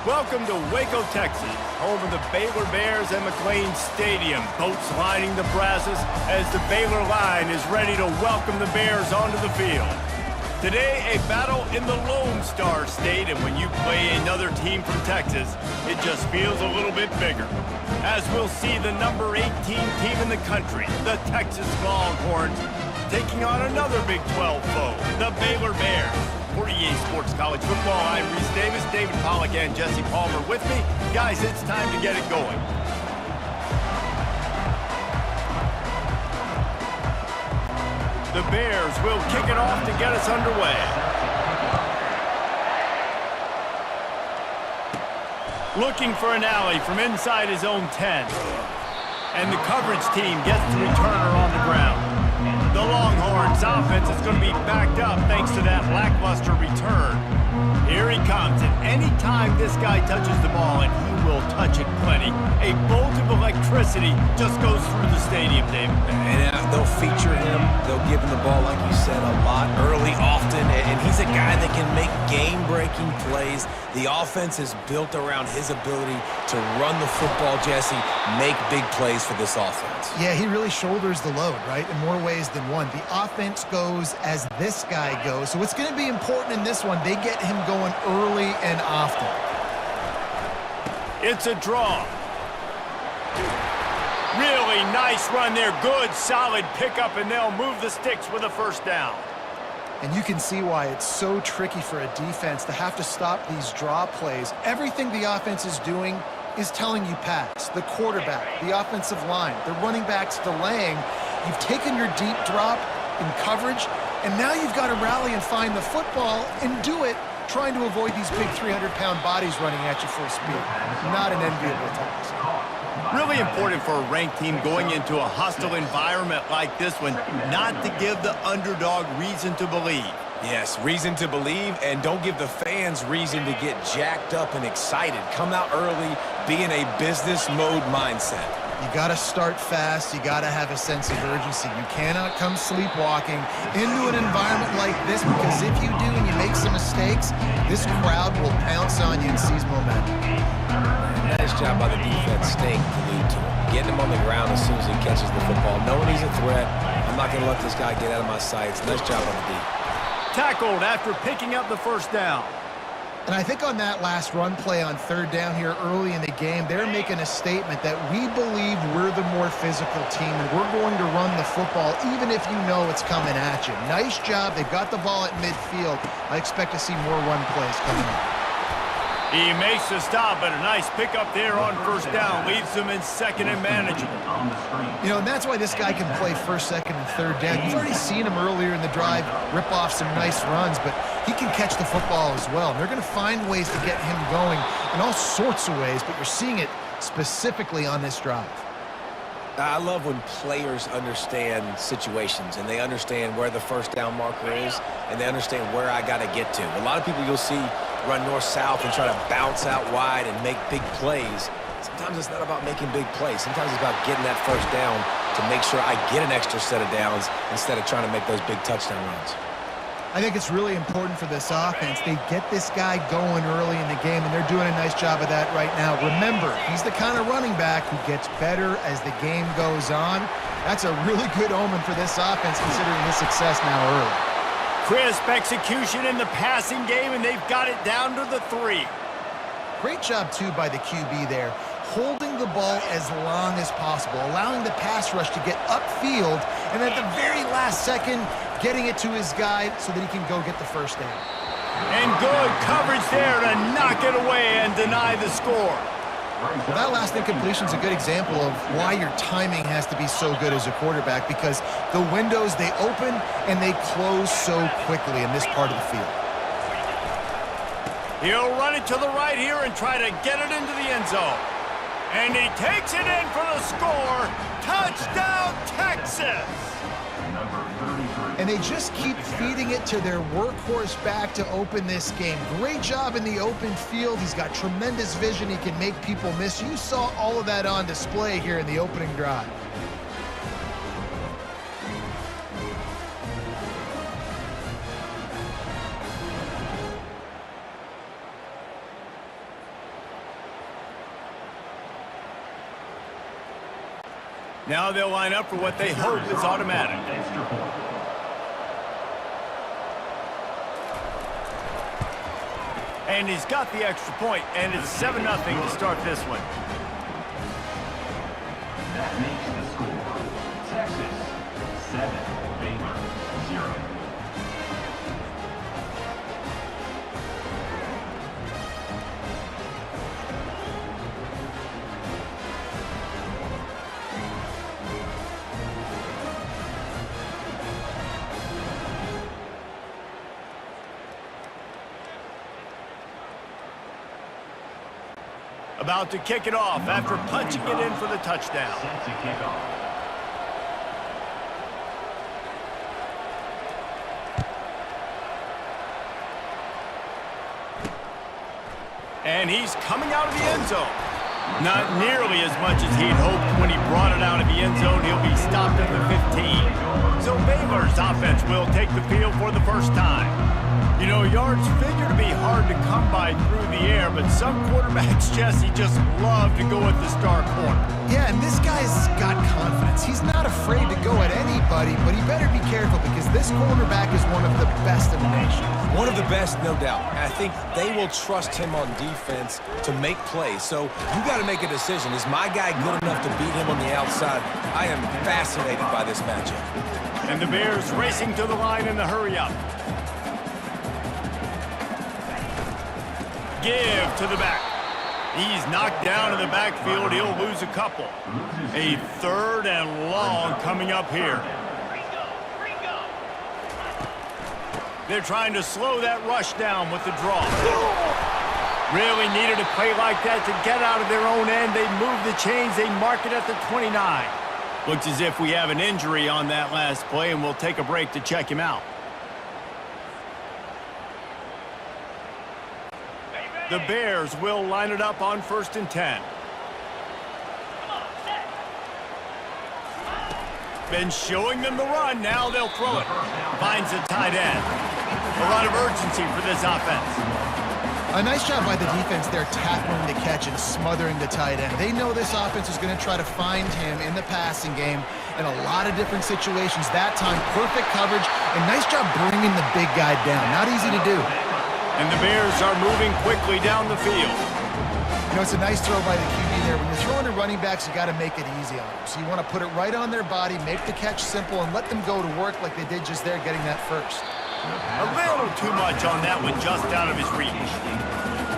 Welcome to Waco, Texas, home of the Baylor Bears and McLean Stadium. Boats lining the brasses as the Baylor line is ready to welcome the Bears onto the field. Today, a battle in the Lone Star State, and when you play another team from Texas, it just feels a little bit bigger. As we'll see the number 18 team in the country, the Texas Longhorns, taking on another Big 12 foe, the Baylor Bears. For EA Sports College Football, I'm Reese Davis, David Pollack, and Jesse Palmer with me. Guys, it's time to get it going. The Bears will kick it off to get us underway. Looking for an alley from inside his own 10. And the coverage team gets the returner on the ground. The Longhorns offense is going to be backed up thanks to that lackluster return. Here he comes, and anytime this guy touches the ball, and he will touch it plenty, a bolt of electricity just goes through the stadium, David. And they'll feature him. They'll give him the ball, like you said, a lot, early, often, and he's a guy that can make game-breaking plays. The offense is built around his ability to run the football, Jesse, make big plays for this offense. Yeah, he really shoulders the load, right, in more ways than one. The offense goes as this guy goes, so it's going to be important in this one. They get him going early and often. It's a draw. Really nice run there. Good, solid pickup, and they'll move the sticks with a first down. And you can see why it's so tricky for a defense to have to stop these draw plays. Everything the offense is doing is telling you pass. The quarterback, the offensive line, the running backs delaying. You've taken your deep drop in coverage, and now you've got to rally and find the football and do it, trying to avoid these big 300-pound bodies running at you full speed. Not an enviable task. Really important for a ranked team going into a hostile environment like this one, not to give the underdog reason to believe. Yes, reason to believe, and don't give the fans reason to get jacked up and excited. Come out early, be in a business mode mindset. You got to start fast. You got to have a sense of urgency. You cannot come sleepwalking into an environment like this, because if you do and you make some mistakes, this crowd will pounce on you and seize momentum. Nice job by the defense staying glued to him. Getting him on the ground as soon as he catches the football. Knowing he's a threat, I'm not going to let this guy get out of my sights. Nice job on the D. Tackled after picking up the first down. And I think on that last run play on third down here early in the game, they're making a statement that we believe we're the more physical team and we're going to run the football even if you know it's coming at you. Nice job. They've got the ball at midfield. I expect to see more run plays coming up. He makes the stop, but a nice pickup there on first down. Leaves them in second and manageable. You know, and that's why this guy can play first, second, and third down. You've already seen him earlier in the drive rip off some nice runs, but he can catch the football as well. And they're going to find ways to get him going in all sorts of ways, but you're seeing it specifically on this drive. I love when players understand situations and they understand where the first down marker is and they understand where I got to get to. A lot of people you'll see run north-south and try to bounce out wide and make big plays. Sometimes it's not about making big plays. Sometimes it's about getting that first down to make sure I get an extra set of downs instead of trying to make those big touchdown runs. I think it's really important for this offense. They get this guy going early in the game, and they're doing a nice job of that right now. Remember, he's the kind of running back who gets better as the game goes on. That's a really good omen for this offense, considering his success now early. Crisp execution in the passing game, and they've got it down to the 3. Great job, too, by the QB there, holding the ball as long as possible, allowing the pass rush to get upfield, and at the very last second, getting it to his guy so that he can go get the first down. And good coverage there to knock it away and deny the score. Well, that last incompletion is a good example of why your timing has to be so good as a quarterback, because the windows, they open and they close so quickly in this part of the field. He'll run it to the right here and try to get it into the end zone. And he takes it in for the score. Touchdown, Texas! And they just keep feeding it to their workhorse back to open this game. Great job in the open field. He's got tremendous vision. He can make people miss. You saw all of that on display here in the opening drive. Now they'll line up for what they hope is automatic. And he's got the extra point, and it's 7-0 to start this one. That makes the score Texas 7, Baylor 0. About to kick it off after punching it in for the touchdown. Set to kick off. And he's coming out of the end zone. Not nearly as much as he'd hoped when he brought it out of the end zone. He'll be stopped at the 15. So Baylor's offense will take the field for the first time. You know, yards figure to be hard to come by through the air, but some quarterbacks, Jesse, just love to go at the star corner. Yeah, and this guy's got confidence. He's not afraid to go at anybody, but he better be careful because this cornerback is one of the best in the nation. One of the best, no doubt. I think they will trust him on defense to make plays. So you got to make a decision. Is my guy good enough to beat him on the outside? I am fascinated by this matchup. And the Bears racing to the line in the hurry-up. Give to the back. He's knocked down in the backfield. He'll lose a couple. A 3rd and long coming up here. They're trying to slow that rush down with the draw. Really needed a play like that to get out of their own end. They move the chains. They mark it at the 29. Looks as if we have an injury on that last play, and we'll take a break to check him out. The Bears will line it up on 1st and 10. Been showing them the run. Now they'll throw it. Finds the tight end. A lot of urgency for this offense. A nice job by the defense there tackling the catch and smothering the tight end. They know this offense is going to try to find him in the passing game in a lot of different situations. That time, perfect coverage, and nice job bringing the big guy down. Not easy to do. And the Bears are moving quickly down the field. You know, it's a nice throw by the QB there. When you're throwing to running backs, you got to make it easy on them. So you want to put it right on their body, make the catch simple, and let them go to work like they did just there getting that first. A little too much on that one, just out of his reach.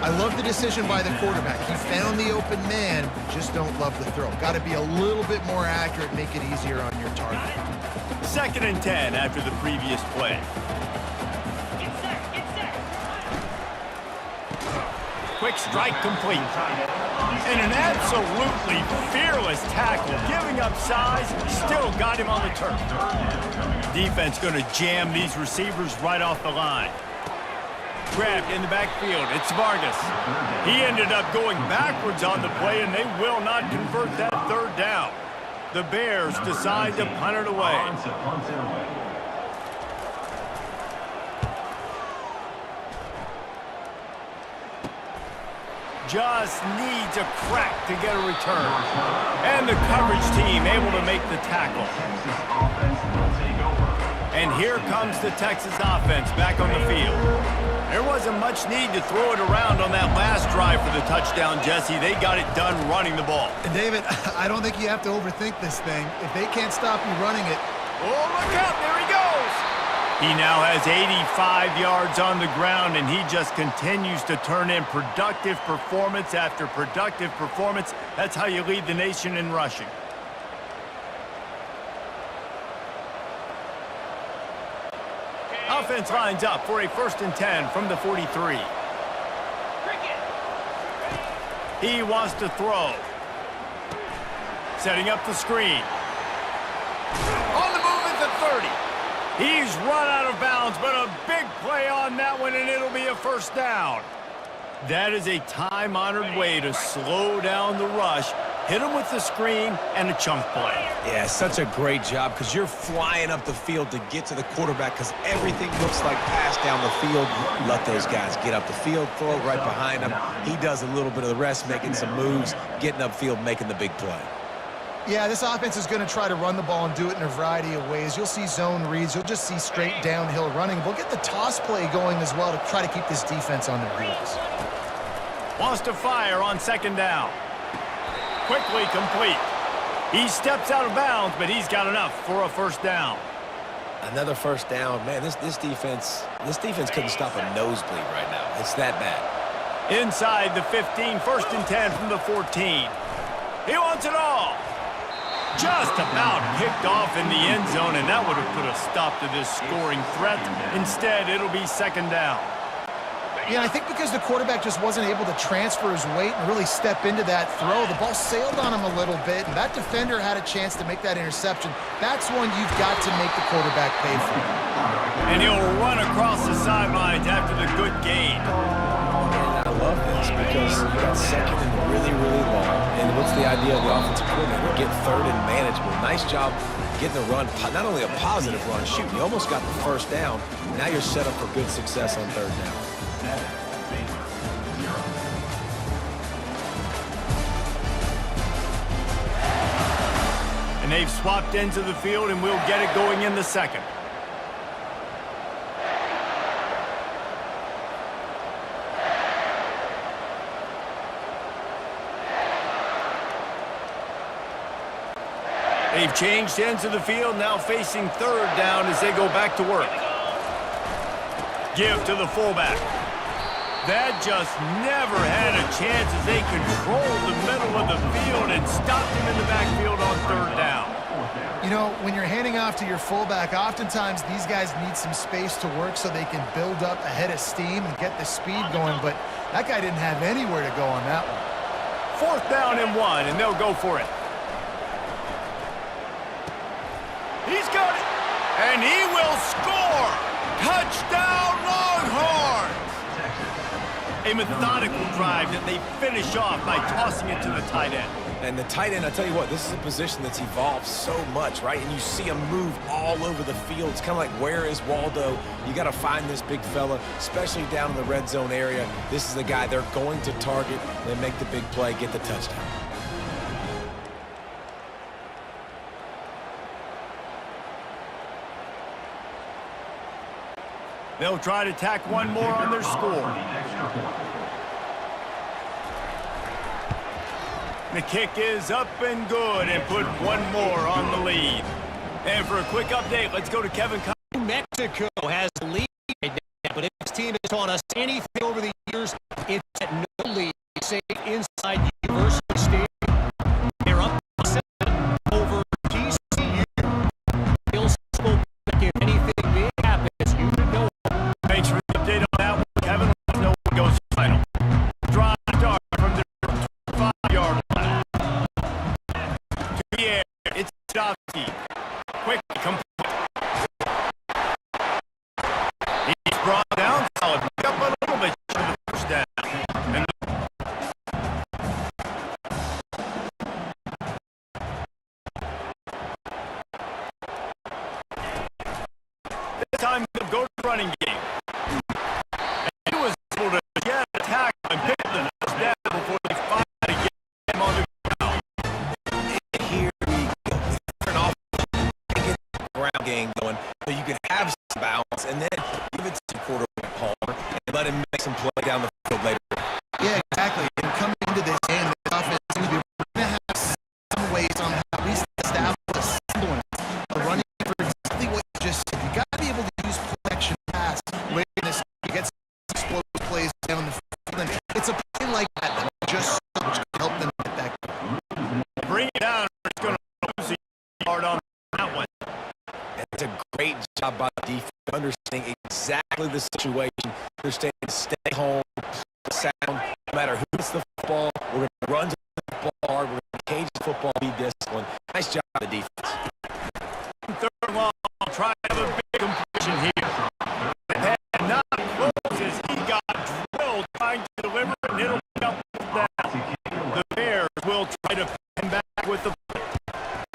I love the decision by the quarterback. He found the open man, just don't love the throw. Got to be a little bit more accurate, make it easier on your target. 2nd and 10 after the previous play. Quick strike complete. And an absolutely fearless tackle. Giving up size, still got him on the turf. Defense going to jam these receivers right off the line. Grabbed in the backfield. It's Vargas. He ended up going backwards on the play, and they will not convert that 3rd down. The Bears decide to punt it away. Just needs a crack to get a return. And the coverage team able to make the tackle. And here comes the Texas offense back on the field. There wasn't much need to throw it around on that last drive for the touchdown, Jesse. They got it done running the ball. And David, I don't think you have to overthink this thing. If they can't stop you running it. Oh, look out, there he goes. He now has 85 yards on the ground, and he just continues to turn in productive performance after productive performance. That's how you lead the nation in rushing. Offense lines up for a 1st and 10 from the 43. He wants to throw. Setting up the screen. On the move at the 30. He's run out of bounds, but a big play on that one, and it'll be a 1st down. That is a time-honored way to slow down the rush, hit him with the screen, and a chunk play. Yeah, such a great job because you're flying up the field to get to the quarterback because everything looks like pass down the field. Let those guys get up the field, throw it right behind him. He does a little bit of the rest, making some moves, getting upfield, making the big play. Yeah, this offense is going to try to run the ball and do it in a variety of ways. You'll see zone reads. You'll just see straight downhill running. We'll get the toss play going as well to try to keep this defense on their heels. Wants to fire on second down. Quickly complete. He steps out of bounds, but he's got enough for a first down. Another first down. Man, this defense couldn't stop a nosebleed right now. It's that bad. Inside the 15, first and 10 from the 14. He wants it all. Just about picked off in the end zone, and that would have put a stop to this scoring threat. Instead, it'll be second down. Yeah, I think because the quarterback just wasn't able to transfer his weight and really step into that throw, the ball sailed on him a little bit, and that defender had a chance to make that interception. That's one you've got to make the quarterback pay for. And he'll run across the sidelines after the good gain. And I love this because you got second and really, really long. And what's the idea of the offensive coordinator? Get third and manageable. Nice job getting the run, not only a positive run, shoot, you almost got the first down. Now you're set up for good success on third down. And they've swapped into the field, and we'll get it going in the second. They've changed ends of the field, now facing third down as they go back to work. Give to the fullback. That just never had a chance as they controlled the middle of the field and stopped him in the backfield on third down. You know, when you're handing off to your fullback, oftentimes these guys need some space to work so they can build up a head of steam and get the speed going, but that guy didn't have anywhere to go on that one. Fourth down and 1, and they'll go for it. He's got it, and he will score! Touchdown, Longhorns! A methodical drive that they finish off by tossing it to the tight end. And the tight end, I tell you what, this is a position that's evolved so much, right? And you see him move all over the field. It's kind of like, where is Waldo? You got to find this big fella, especially down in the red zone area. This is the guy they're going to target. They make the big play, get the touchdown. They'll try to tack one more on their score. The kick is up and good and put one more on the lead. And for a quick update, let's go to Kevin. New Mexico has the lead right now, but if this team has taught us anything over the years, it's that no lead, say, inside University Stadium. They're up 7 over TCU. Bill spoke like if anything big happens, you should know. Thanks for the update on that one, Kevin. Let's know what goes final. Drive start from the 25-yard line. To the air, it's Dovsky. Quick, complete. He's brought down solid. Pick up a little bit for the first down. And this time they'll go to the running game. And he was able to get a tackle and pick the first down before they finally get him on the ground. Here we go. Turn off, get the ground game going so you can have some balance and then give it to quarterback Palmer and let him make some play down the field later. Yeah, exactly. And coming into this game, the offense is going to have some ways on how at least establish a semblance of running for exactly what you just said. You got to be able to use play-action pass late in this to get some explosive plays down the field. And it's a play like that that just so much can help them get that going. Bring it down. It's going to lose a yard on that one. And it's a great job by the defense, understanding exactly the situation, understanding stay home, sound, no matter who gets the football, we're going to run to the football hard, we're going to cage the football, be disciplined. Nice job by the defense. Third long, try to have a big completion here. Had not close as he got drilled trying to deliver it, and it'll be up down. The Bears will try to pin back with the punt.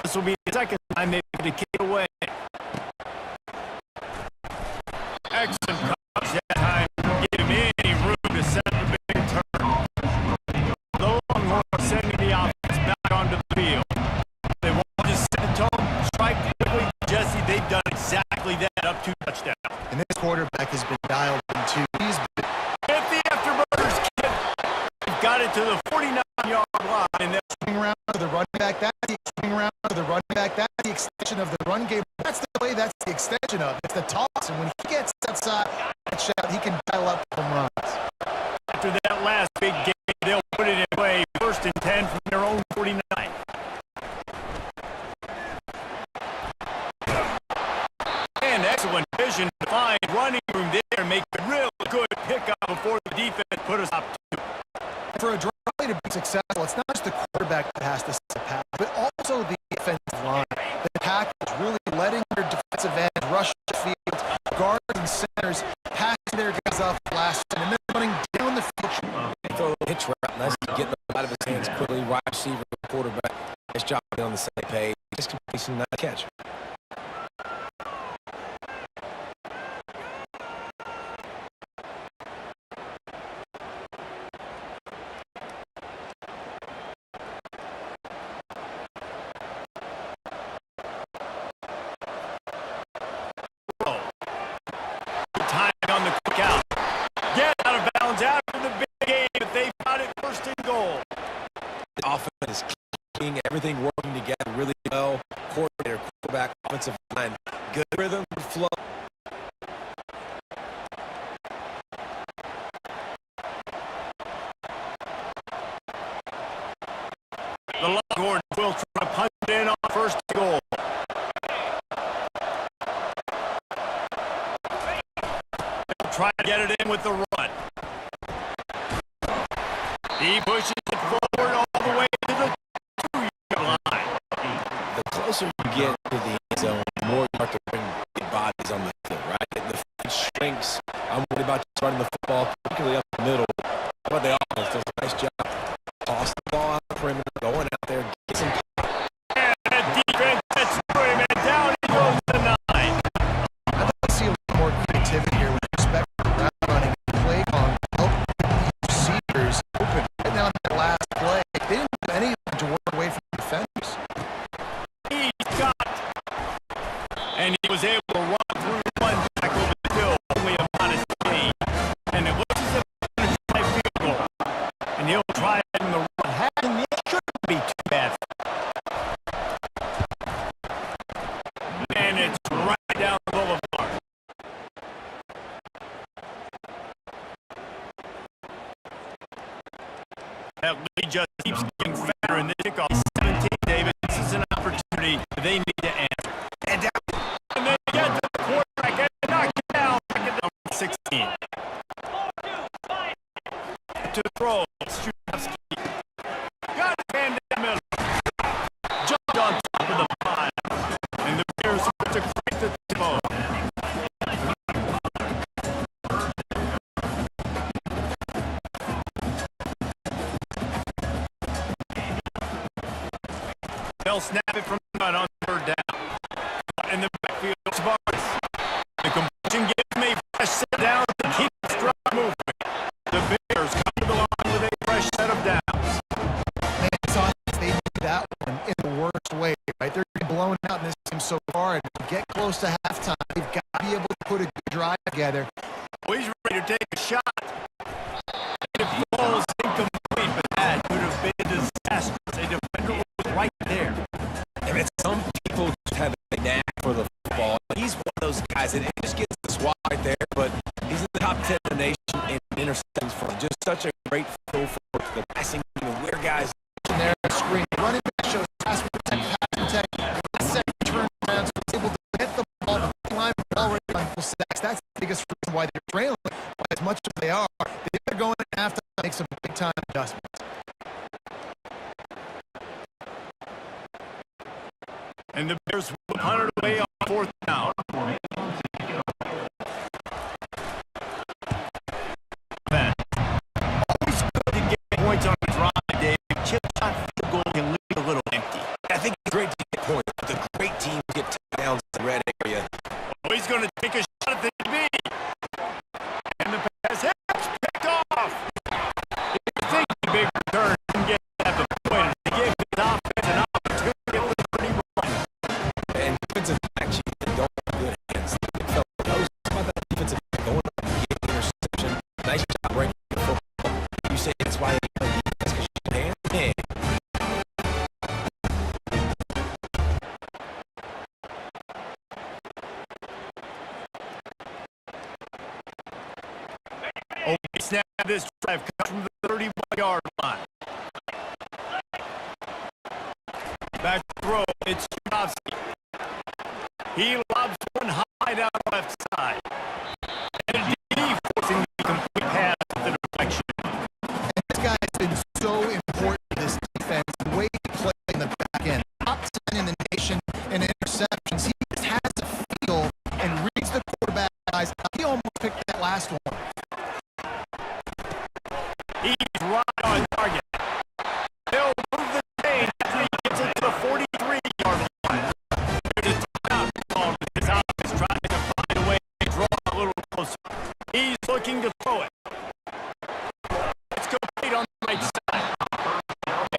This will be the second time they've had to kick it away. Excellent coverage that time. Give him any room to set up a big turn. The Longhorns sending the offense back onto the field. They extension of the run game. That's the play, that's the extension of it. It's the toss, and when he gets outside that shot, he can dial up home runs. After that last big game, they'll put it in play. 1st and 10 from their own 49. And excellent vision to find running room there and make a real good pickup before the defense put us up 2. For a drive to be successful, it's not just the quarterback that has to set the path, but also the offensive line. The tackles really letting their defensive ends rush the field, guards and centers passing their guys off the last and then running down the field. Throw a hitch route, nice to get them out of his hands quickly. Wide receiver, quarterback, nice job on the same page. Just completion, not a catch. On the quick out. Get out of bounds after the big game, but they found it 1st and goal. The offense is clicking, everything working together really well. Coordinator, quarterback, offensive line, good rhythm, good flow. The Longhorns will try to punch it in on 1st and goal. Try to get it in with the run. He pushes it forward all the way to the 2-yard line. The closer you get to the end zone, the more you have to bring big bodies on the field, right? The field shrinks. I'm worried about just running the football, particularly up the middle. How about the offense? Does a nice job. Toss the ball out the perimeter, going out there, get some. And the defense gets through him, and down he goes to 9. I'd like to see a little more creativity here with respect to the route running and play calling. Help the receivers open. Right now in that last play, they didn't do anything to work away from the defenders. He's got, and he was able to run through one tackle, but still only a modest gain. And it looks as if he's going to try field goal. And he'll try it in the run. And it shouldn't be too bad. And it's right down the boulevard. That lead just keeps getting fatter, and they kickoff 17, David. This is an opportunity they need to answer. And they get to the quarterback and knock it down. Back at number 16. To throw, Strudowski. Got his hand in the middle. Jumped on top of the pile. And the Bears were to crank the tempo. They'll snap it from the gun on 3rd down. In the backfield, Tavares. The completion gives me fresh set down to keep the strike moving. The Bears come to the line with a fresh set of downs. Man, it's obvious they need that one in the worst way, right? They're getting blown out in this game so far, and to get close to halftime, they've got to be able to put a good drive together. Oh, he's ready to take a shot. It falls incomplete, but that could have been disastrous. A defender was right there. I mean, some people just have a knack for the football. He's one of those guys that just gets the swat right there, but he's in the top 10 in the nation in interceptions for just such a great feel for the passing game and where guys. There, screen, running back shows pass protect. Last second turn around, so he's able to get the ball, the line already on full sacks. That's the biggest reason why they're trailing. But as much as they are going to have to make some big time adjustments. And the Bears will punt it away on 4th down. Always good to get points on the drive, Dave. Chip shot field goal can leave a little empty. I think it's great to get points. The great teams get touchdowns in the red area. Oh, he's going to take a shot at the DB. And the pass hits, picked off. You think the big return can get at the point. They gave his offense an opportunity at the 31. And defensive back And this drive comes from the 31-yard line. Back throw, it's Strofsky. He lobs one high down the left side. And he forcing the complete pass to the direction. And this guy has been so important to this defense. The way he plays in the back end. Top 10 in the nation in interceptions. He just has a feel and reads the quarterback eyes. He almost picked that last one. He's right on target. They'll move the chain after he gets it to the 43-yard line. There's a timeout called as his offense tries to find a way to draw a little closer. He's looking to throw it. It's complete on the right side.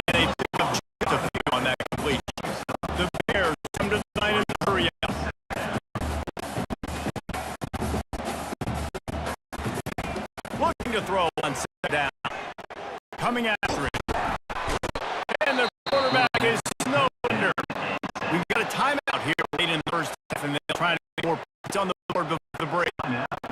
And they pick up just a few on that completion. The Bears come to the line and hurry out. Looking to throw on second down. Coming after it. And the quarterback is snowed under. We've got a timeout here late in the first half, and they're trying to get more points on the board before the break.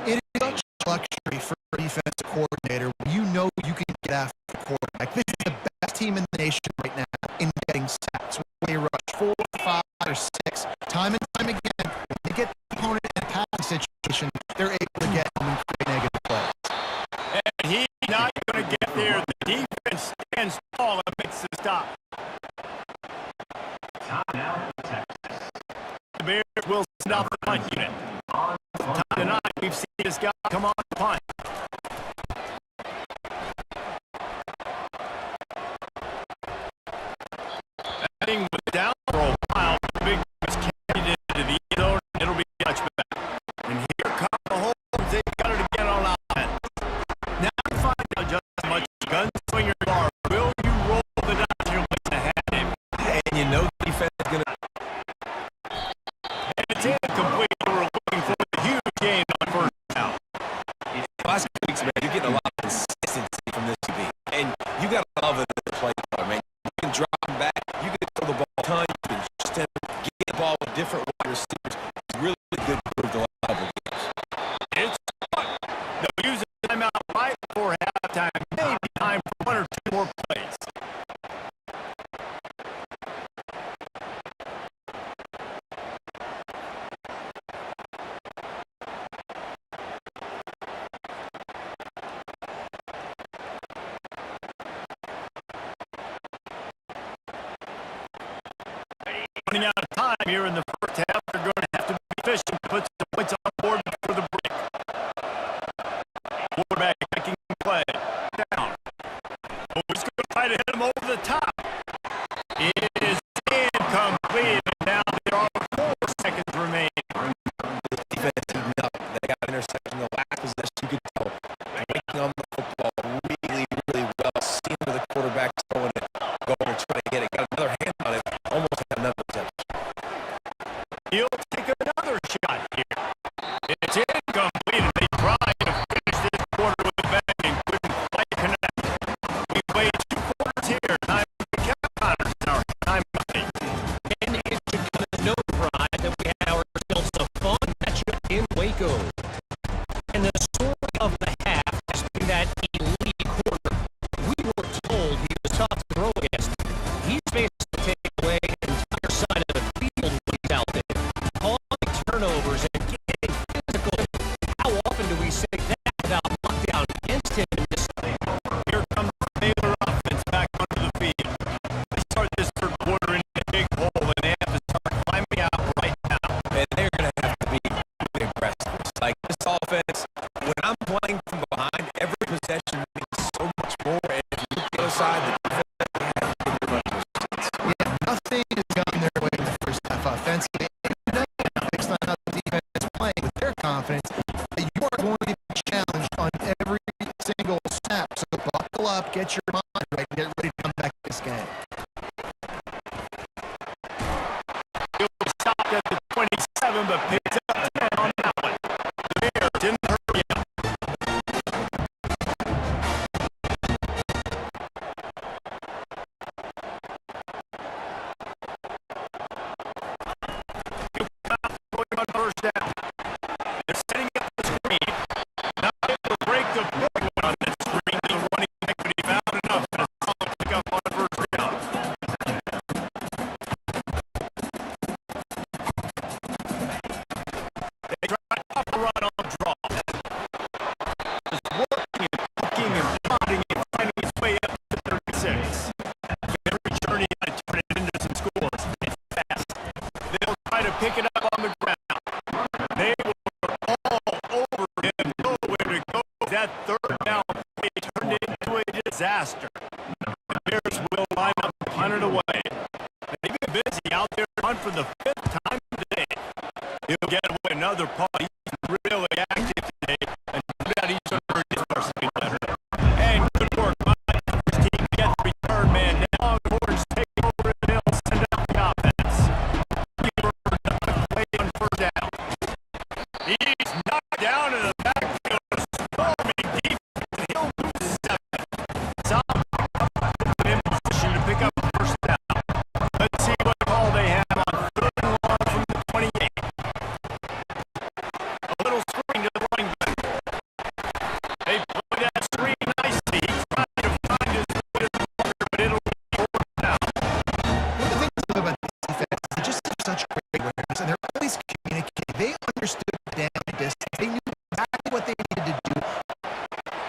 It is such a luxury for a defensive coordinator when you know you can get after the quarterback. This is the best team in the nation right now in getting sacks. When they rush 4, 5, or 6, time and time again, when they get the opponent in a passing situation, they're able to get them and create negative plays. And he's not going to get there. The defense stands tall and makes the stop. Timeout, Texas. The Bears will send off the punt unit. Time tonight, we've seen this guy come on the punt. Batting with down for a while. The big was carried into the end zone. It'll be a touchback. And here come the Holmes. They've got it again on offense. Now to find out just how much gunslinger you are. Will you roll the dice? You're looking to have him. And you know the defense is going to... And it's incomplete. We're looking for a huge gain on first down. Last weeks, man, you're getting a lot of consistency from this QB. And you got to love it in the play, man. You can drop him back. You can throw the ball a ton. You can just get the ball with different wide receivers. It's really good move the last couple of games. It's fun. They'll use a timeout right before halftime. Maybe time for one or two more plays. Running out of time here in the first half. They're going to have to be efficient to put some points on the board for the break. Quarterback making the play. Down. Oh, he's going to try to hit him over the top. It is incomplete. Now there are 4 seconds remaining. The defense heating up. They got interception the last possession. You could tell. Breaking on the football really, really well. Seeing where the quarterback's going to try to get it. Got another hand on it. Almost had another touch. busy out there on for the 5th time today. He'll get away another punt. He's really active today, and that he's going to hurt his varsity letter. And good work by the first team to get the return man. Now Longhorns take over and they'll send out the offense. Play on first down. He's knocked down in the backfield. Storming defense, and he'll lose 7. Solid in position to pick up the first down. Let's see what call they have on 3rd and long from the 28. A little screen to the running back. They play that screen nicely. He's trying to find his way to the corner, but it'll be 4th down. One of the things I love about this defense is they just have such great awareness, and they're always communicating. They understood the down distance. They knew exactly what they needed to do.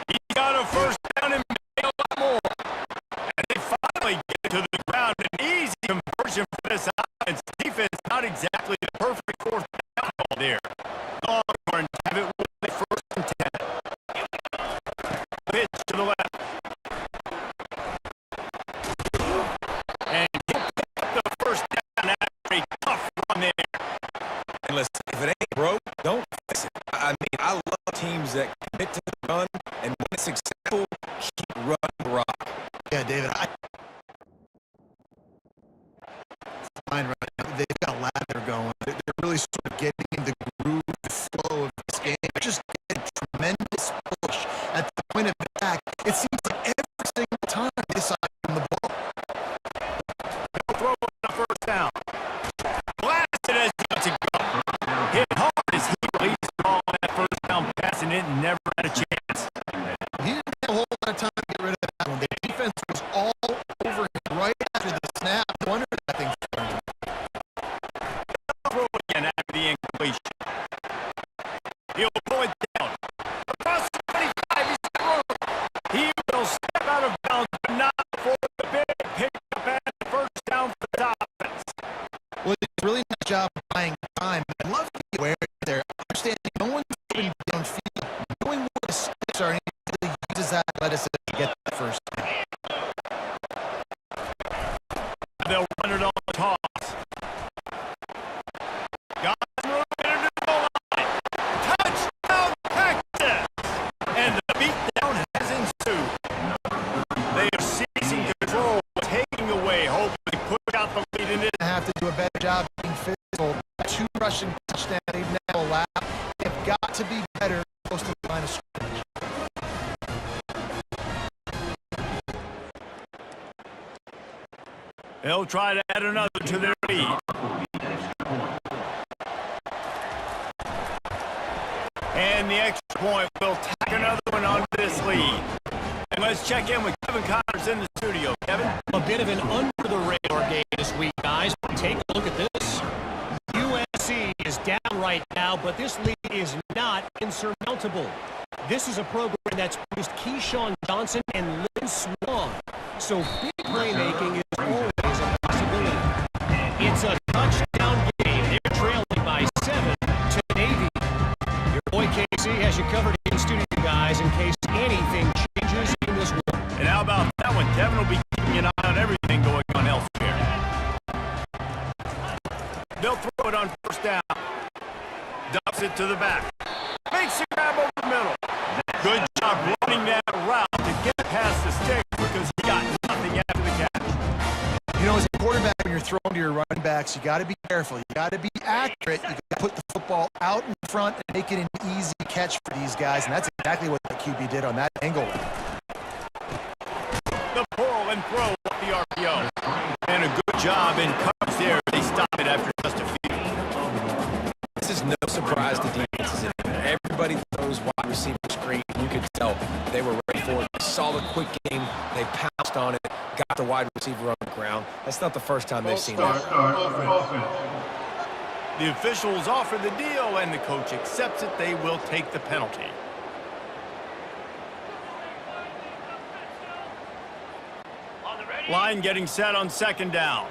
He got a first down and made a lot more. And they finally get to the ground. An easy conversion for this offense. Defense not exactly the perfect 4th down ball there. Longhorns have it with the 1st and 10. Pitch to the left. And he'll pick up the first down after a tough run there. And listen, if it ain't broke, don't fix it. I mean, I love teams that commit to the run, and when it's successful, keep running the rock. Yeah, David, fine right now. They've got a lather going. They're really sort of getting in the groove, the flow of this game. They're just getting a tremendous push at the point of attack. It seems like every single time they decide on the ball. They'll throw it on the first down. Blasted as he lets it go. Hit hard as he released the ball on that first down pass, and it never had a chance. He didn't have a whole lot of time to get rid of that one. The defense was all over him right after the snap. No wonder that thing turned him. Throw it again after the incompletion. He'll pull it down. Across the 25, he's got room. He will step out of bounds, but not for the big pickup and first down for the offense. Well, it's a really nice job of buying time. I love the awareness there. Understanding no one's been downfield, knowing where the sticks are, and he really uses that athleticism to get the first down. They'll run it on the toss. Got moving into the goal line. Touchdown, Texas! And the beatdown has ensued. They are seizing control, taking away hope. They push out the lead in it. Have to do a better job being physical. 2 rushing touchdowns they've now allowed. They've got to be better close to the line of scrimmage. They'll try to add another to their lead. And the extra point will tack another one onto this lead. And let's check in with Kevin Connors in the studio. Kevin? A bit of an under-the-radar game this week, guys. Take a look at this. USC is down right now, but this lead is not insurmountable. This is a program that's produced Keyshawn Johnson and Lynn Swan. So big playmaking is always a possibility. It's a touchdown game. They're trailing by 7 to Navy. Your boy KC has you covered in studio, guys, in case anything changes in this one. And how about that one? Kevin will be keeping an eye on everything going on elsewhere. They'll throw it on first down. Dumps it to the back. Makes a grab over the middle. Good job running that route to get past the stick because he got nothing after the catch. You know, as a quarterback, when you're throwing to your running backs, you got to be careful. You got to be accurate. You got to put the football out in front and make it an easy catch for these guys, and that's exactly what the QB did on that angle. The pull and throw off the RPO. And a good job in coverage there. They stop it after just a few. This is no surprise to defenses in there. Everybody throws wide receiver screen. You could tell they were ready for it. They saw the quick game. They pounced on it, got the wide receiver on the ground. That's not the first time they've seen that. The officials offer the deal, and the coach accepts it. They will take the penalty. Line getting set on second down.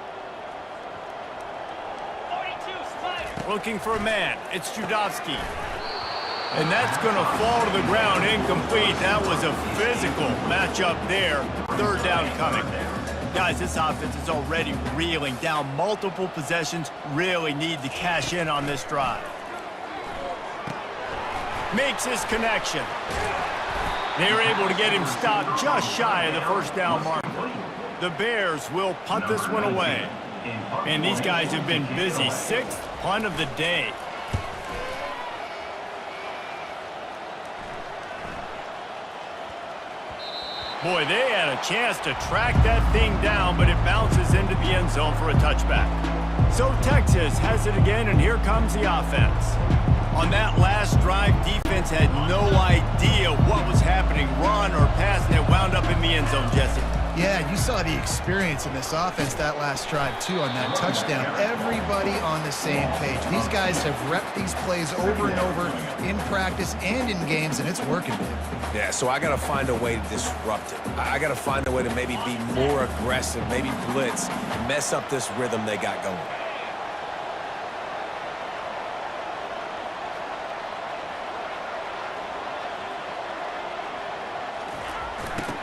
Looking for a man. It's Judowski. And that's going to fall to the ground incomplete. That was a physical matchup there. Third down coming. Guys, this offense is already reeling down multiple possessions. Really need to cash in on this drive. Makes his connection. They're able to get him stopped just shy of the first down marker. The Bears will punt this one away. And these guys have been busy. 6th punt of the day. Boy, they had a chance to track that thing down, but it bounces into the end zone for a touchback. So Texas has it again, and here comes the offense. On that last drive, defense had no idea what was happening, run or pass, and it wound up in the end zone, Jesse. Yeah, you saw the experience in this offense that last drive, too, on that touchdown. Everybody on the same page. These guys have repped these plays over and over in practice and in games, and it's working. Yeah, so I got to find a way to disrupt it. I got to find a way to maybe be more aggressive, maybe blitz, mess up this rhythm they got going.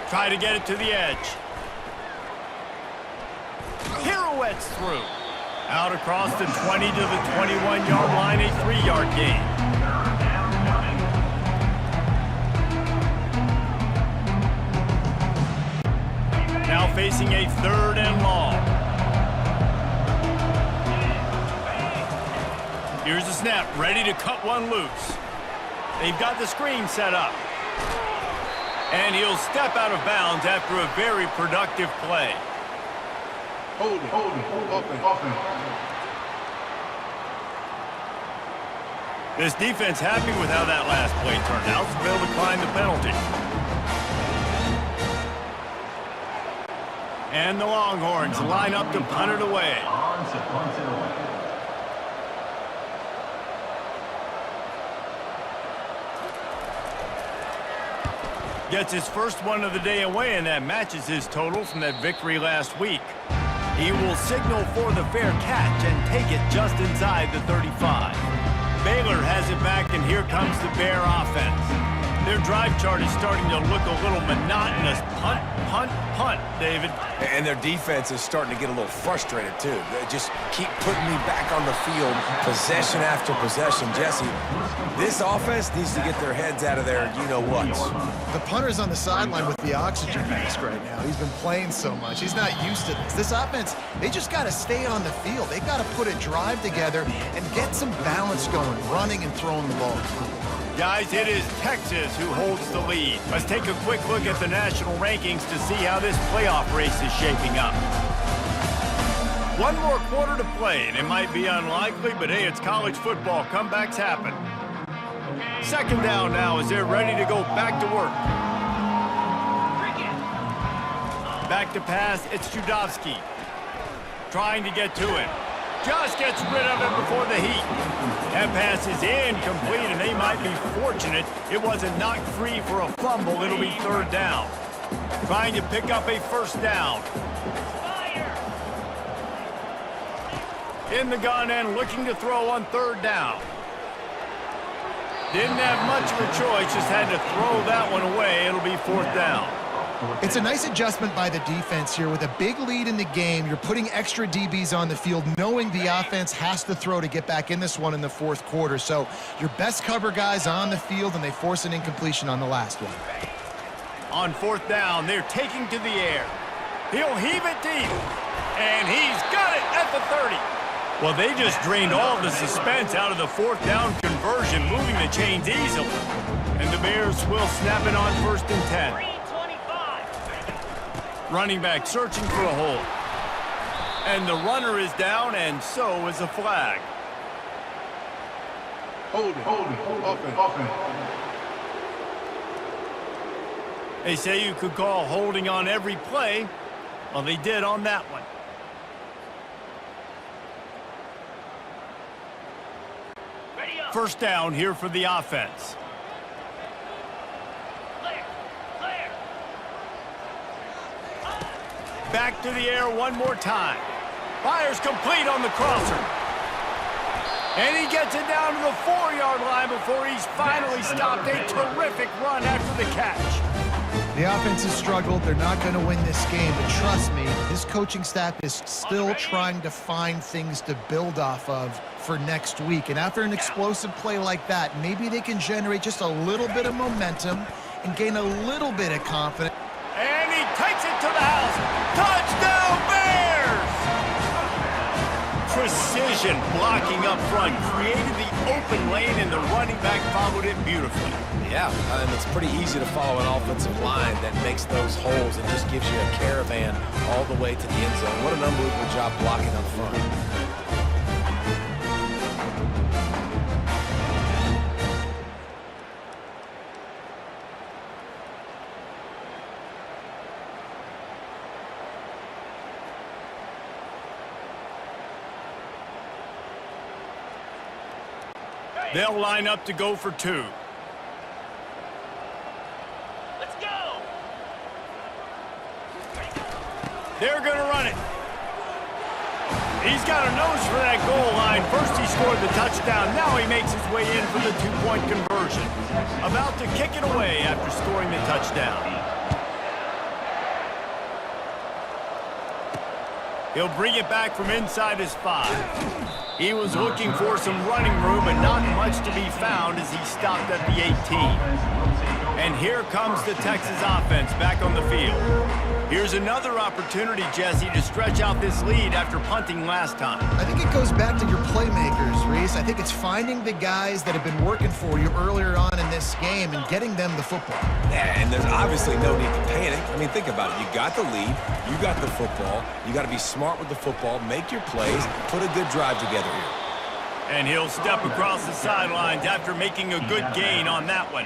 Try to get it to the edge. Pirouettes through. Out across the 20 to the 21-yard line, a 3-yard gain. Now facing a 3rd and long. Here's the snap, ready to cut one loose. They've got the screen set up. And he'll step out of bounds after a very productive play. Hold it, open. This defense happy with how that last play turned out, so they'll decline the penalty. And the Longhorns line up to punt it away. On to punt it away. Gets his first one of the day away, and that matches his total from that victory last week. He will signal for the fair catch and take it just inside the 35. Baylor has it back, and here comes the Bear offense. Their drive chart is starting to look a little monotonous. Punt, punt, punt, David. And their defense is starting to get a little frustrated, too. They just keep putting me back on the field, possession after possession. Jesse, this offense needs to get their heads out of there, you-know-what. The punter's on the sideline with the oxygen mask right now. He's been playing so much. He's not used to this. This offense, they just got to stay on the field. They got to put a drive together and get some balance going, running and throwing the ball. Guys, it is Texas who holds the lead. Let's take a quick look at the national rankings to see how this playoff race is shaping up. One more quarter to play, and it might be unlikely, but hey, it's college football. Comebacks happen. 2nd down now as they're ready to go back to work. Back to pass, it's Judovsky. Trying to get to him. Just gets rid of it before the heat. That pass is incomplete, and they might be fortunate it wasn't knocked free for a fumble. It'll be 3rd down. Trying to pick up a 1st down. In the gun and looking to throw on 3rd down. Didn't have much of a choice, just had to throw that one away. It'll be 4th down. It's a nice adjustment by the defense here. With a big lead in the game, you're putting extra DBs on the field, knowing the offense has to throw to get back in this one in the 4th quarter. So your best cover guys on the field, and they force an incompletion on the last one. On 4th down, they're taking to the air. He'll heave it deep, and he's got it at the 30. Well, they just drained all the suspense out of the 4th down conversion, moving the chains easily. And the Bears will snap it on 1st and 10. Running back searching for a hole. And the runner is down, and so is a flag. Hold it, offense. They say you could call holding on every play. Well, they did on that one. First down here for the offense. Back to the air one more time. Fires complete on the crosser. And he gets it down to the 4-yard line before he's finally stopped. A terrific run after the catch. The offense has struggled. They're not going to win this game, but trust me, this coaching staff is still trying to find things to build off of for next week. And after an explosive play like that, maybe they can generate just a little bit of momentum and gain a little bit of confidence. And he takes it to the house. Touchdown, Bears! Precision blocking up front created the open lane, and the running back followed it beautifully. Yeah, and it's pretty easy to follow an offensive line that makes those holes and just gives you a caravan all the way to the end zone. What an unbelievable job blocking up front. They'll line up to go for two. Let's go! They're going to run it. He's got a nose for that goal line. First he scored the touchdown. Now he makes his way in for the two-point conversion. About to kick it away after scoring the touchdown. He'll bring it back from inside his 5. He was looking for some running room, and not much to be found as he stopped at the 18. And here comes the Texas offense back on the field. Here's another opportunity, Jesse, to stretch out this lead after punting last time. I think it goes back to your playmakers, Reese. I think it's finding the guys that have been working for you earlier on in this game and getting them the football. Yeah, and there's obviously no need to panic. I mean, think about it. You got the lead. You got the football. You got to be smart with the football, make your plays, put a good drive together here. And he'll step across the sidelines after making a good gain on that one.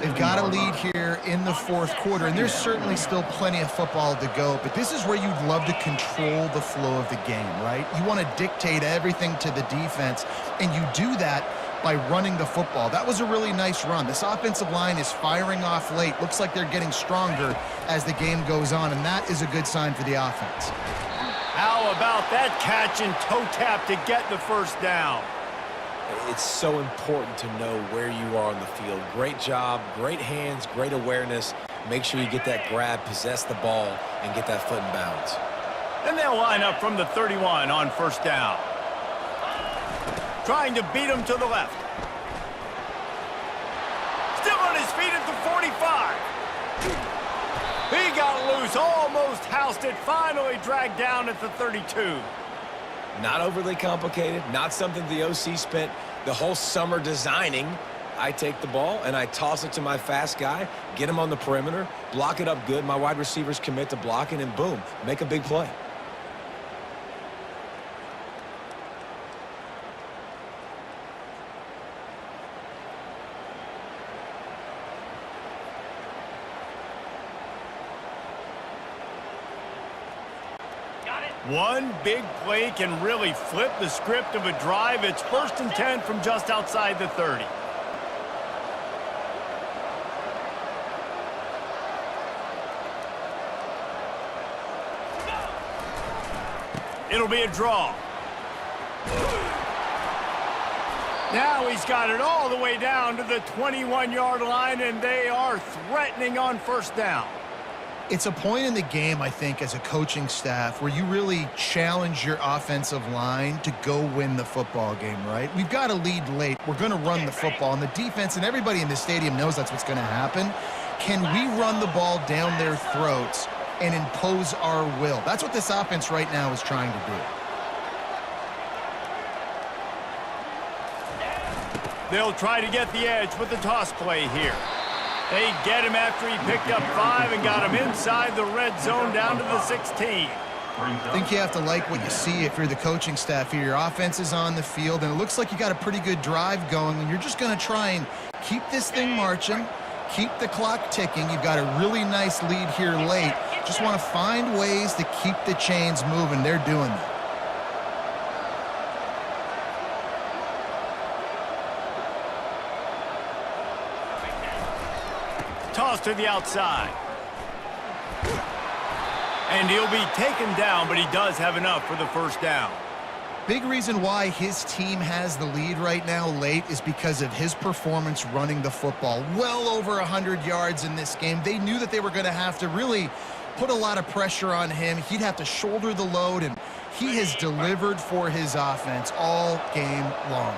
They've got a lead here in the fourth quarter, and there's certainly still plenty of football to go, but this is where you'd love to control the flow of the game, right? You want to dictate everything to the defense, and you do that by running the football. That was a really nice run. This offensive line is firing off late. Looks like they're getting stronger as the game goes on, and that is a good sign for the offense. How about that catch and toe tap to get the first down? It's so important to know where you are on the field. Great job, great hands, great awareness. Make sure you get that grab, possess the ball, and get that foot in bounds. And they'll line up from the 31 on first down. Trying to beat him to the left. Still on his feet at the 45. He got loose, almost housed it, finally dragged down at the 32. Not overly complicated, not something the OC spent the whole summer designing. I take the ball and I toss it to my fast guy, get him on the perimeter, block it up good. My wide receivers commit to blocking, and boom, make a big play. One big play can really flip the script of a drive. It's 1st and 10 from just outside the 30. It'll be a draw. Now he's got it all the way down to the 21-yard line, and they are threatening on first down. It's a point in the game, I think, as a coaching staff where you really challenge your offensive line to go win the football game, right? We've got a lead late. We're going to run the football, and the defense and everybody in the stadium knows that's what's going to happen. Can we run the ball down their throats and impose our will? That's what this offense right now is trying to do. They'll try to get the edge with the toss play here. They get him after he picked up 5 and got him inside the red zone down to the 16. I think you have to like what you see if you're the coaching staff here. Your offense is on the field, and it looks like you got a pretty good drive going, and you're just going to try and keep this thing marching, keep the clock ticking. You've got a really nice lead here late. Just want to find ways to keep the chains moving. They're doing that. Toss to the outside. And he'll be taken down, but he does have enough for the first down. Big reason why his team has the lead right now late is because of his performance running the football. Well over 100 yards in this game. They knew that they were going to have to really put a lot of pressure on him. He'd have to shoulder the load, and he has delivered for his offense all game long.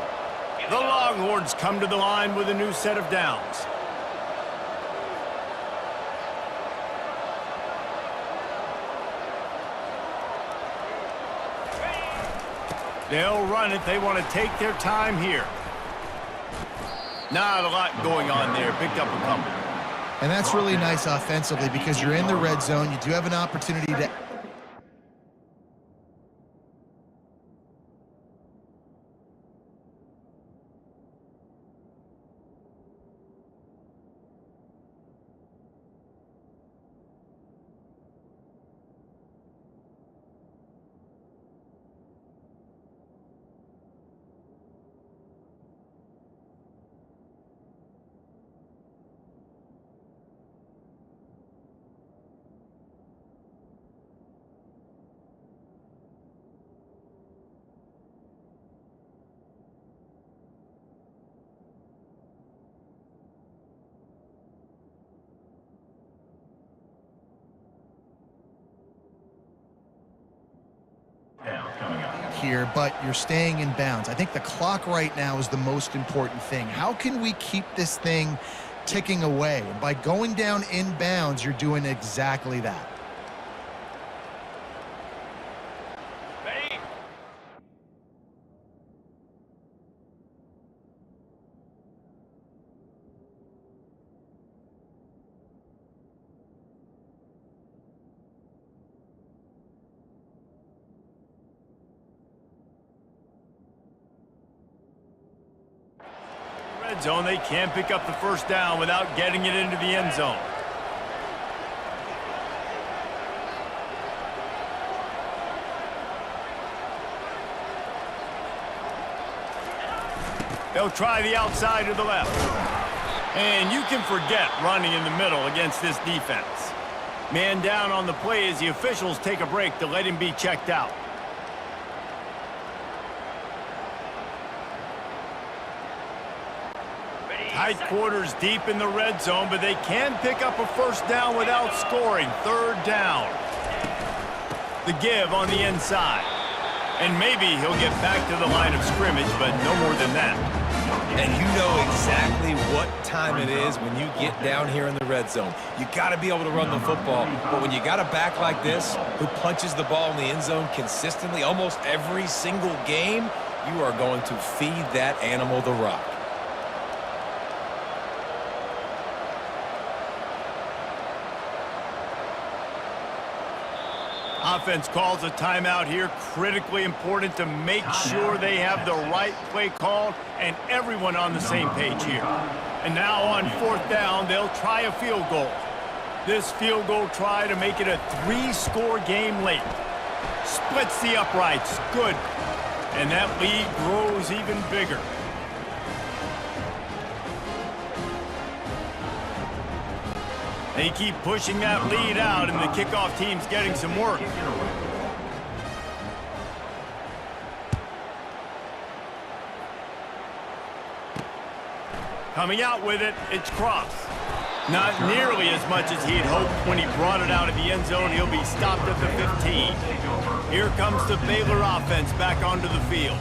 The Longhorns come to the line with a new set of downs. They'll run it. They want to take their time here. Not a lot going on there. Picked up a couple. And that's really nice offensively because you're in the red zone. You do have an opportunity to... here, but you're staying in bounds. I think the clock right now is the most important thing. How can we keep this thing ticking away? And by going down in bounds, you're doing exactly that. Ready? Red zone, they can't pick up the first down without getting it into the end zone. They'll try the outside to the left. And you can forget running in the middle against this defense. Man down on the play as the officials take a break to let him be checked out. Tight quarters deep in the red zone, but they can pick up a first down without scoring. Third down. The give on the inside. And maybe he'll get back to the line of scrimmage, but no more than that. And you know exactly what time it is when you get down here in the red zone. You got to be able to run the football, but when you got a back like this who punches the ball in the end zone consistently almost every single game, you are going to feed that animal the rock. Offense calls a timeout here. Critically important to make sure they have the right play called and everyone on the same page here. And now on fourth down, they'll try a field goal. This field goal try to make it a 3-score game late. Splits the uprights. Good. And that lead grows even bigger. They keep pushing that lead out, and the kickoff team's getting some work. Coming out with it, it's Cross. Not nearly as much as he had hoped when he brought it out of the end zone. He'll be stopped at the 15. Here comes the Baylor offense back onto the field.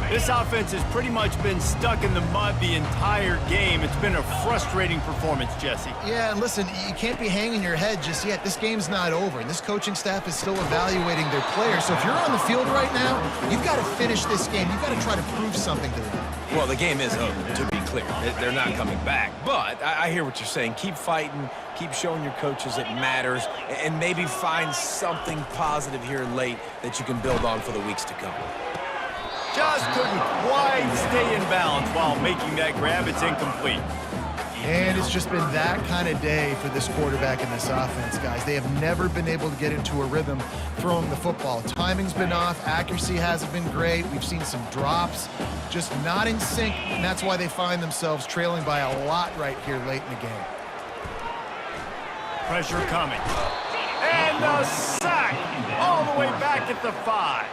This offense has pretty much been stuck in the mud the entire game. It's been a frustrating performance, Jesse. Yeah, and listen, you can't be hanging your head just yet. This game's not over, and this coaching staff is still evaluating their players. So if you're on the field right now, you've got to finish this game. You've got to try to prove something to them. Well, the game is over, to be clear. They're not coming back. But I hear what you're saying. Keep fighting. Keep showing your coaches it matters. And maybe find something positive here late that you can build on for the weeks to come. Just couldn't quite stay in bounds while making that grab. It's incomplete. And it's just been that kind of day for this quarterback and this offense, guys. They have never been able to get into a rhythm throwing the football. Timing's been off. Accuracy hasn't been great. We've seen some drops, just not in sync, and that's why they find themselves trailing by a lot right here late in the game. Pressure coming. And And a sack all the way back at the 5.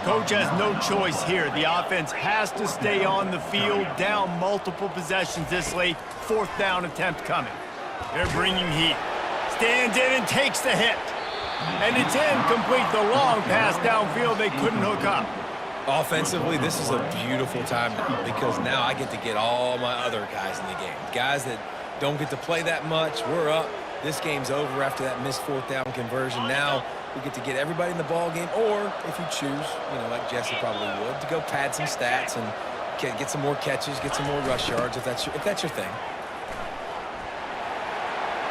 Coach has no choice here. The offense has to stay on the field, down multiple possessions this late. 4th down attempt coming. They're bringing heat. Stands in and takes the hit. And it's incomplete. The long pass downfield they couldn't hook up. Offensively, this is a beautiful time because now I get to get all my other guys in the game. Guys that don't get to play that much, we're up. This game's over after that missed 4th down conversion. Now we get to get everybody in the ball game, or if you choose, like Jesse probably would, to go pad some stats and get some more catches, get some more rush yards if that's your thing.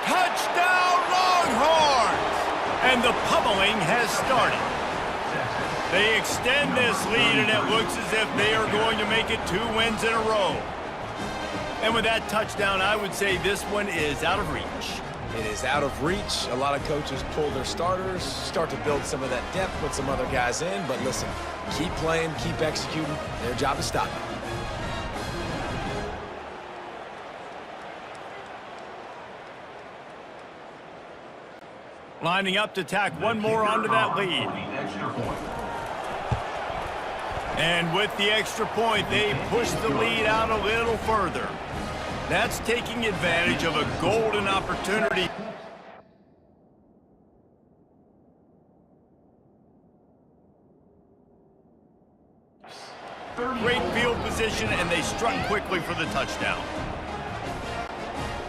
Touchdown, Longhorns! And the pummeling has started. They extend this lead, and it looks as if they are going to make it 2 wins in a row. And with that touchdown, I would say this one is out of reach. It is out of reach. A lot of coaches pull their starters, start to build some of that depth, put some other guys in. But listen, keep playing, keep executing. Their job is stop it. Lining up to tack one more onto that lead. And with the extra point, they push the lead out a little further. That's taking advantage of a golden opportunity. Great field position, and they struck quickly for the touchdown.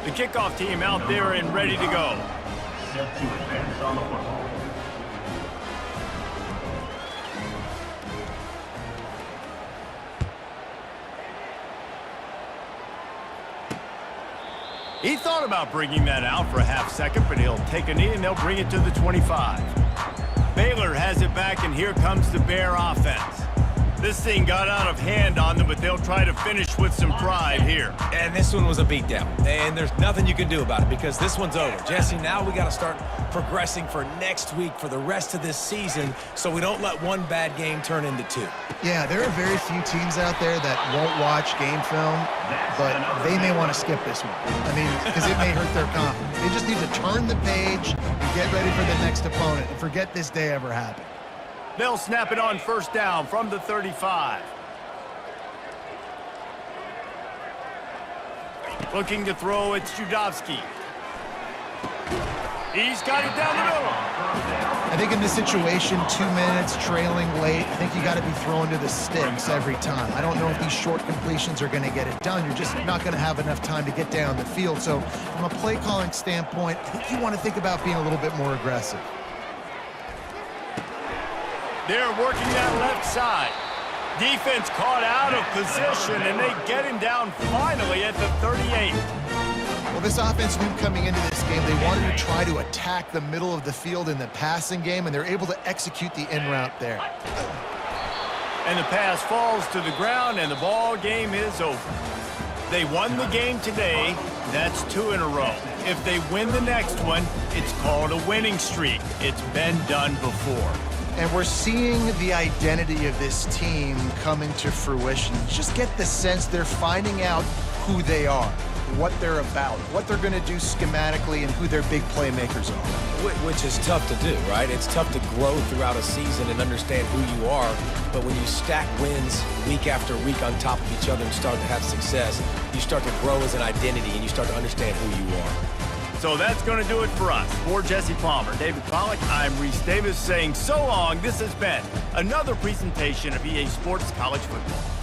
The kickoff team out there and ready to go. Set to advance on the football. He thought about bringing that out for a half second, but he'll take a knee and they'll bring it to the 25. Baylor has it back, and here comes the Bear offense. This thing got out of hand on them, but they'll try to finish with some pride here. And this one was a beatdown, and there's nothing you can do about it because this one's over. Jesse, now we got to start progressing for next week, for the rest of this season, so we don't let one bad game turn into 2. Yeah, there are very few teams out there that won't watch game film, but they may want to skip this one. I mean, because it may hurt their confidence. They just need to turn the page and get ready for the next opponent and forget this day ever happened. They'll snap it on 1st down from the 35. Looking to throw, it's Judowski. He's got it down the middle. I think in this situation, 2 minutes, trailing late, I think you got to be throwing to the sticks every time. I don't know if these short completions are going to get it done. You're just not going to have enough time to get down the field. So from a play calling standpoint, I think you want to think about being a little bit more aggressive. They're working that left side. Defense caught out of position, and they get him down finally at the 38. Well, this offense knew coming into this game they wanted to try to attack the middle of the field in the passing game, and they're able to execute the in route there. And the pass falls to the ground, and the ball game is over. They won the game today. That's 2 in a row. If they win the next one, it's called a winning streak. It's been done before. And we're seeing the identity of this team come into fruition. Just get the sense they're finding out who they are, what they're about, what they're going to do schematically, and who their big playmakers are. Which is tough to do, right? It's tough to grow throughout a season and understand who you are. But when you stack wins week after week on top of each other and start to have success, you start to grow as an identity and you start to understand who you are. So that's going to do it for us. For Jesse Palmer, David Pollack, I'm Reese Davis saying so long. This has been another presentation of EA Sports College Football.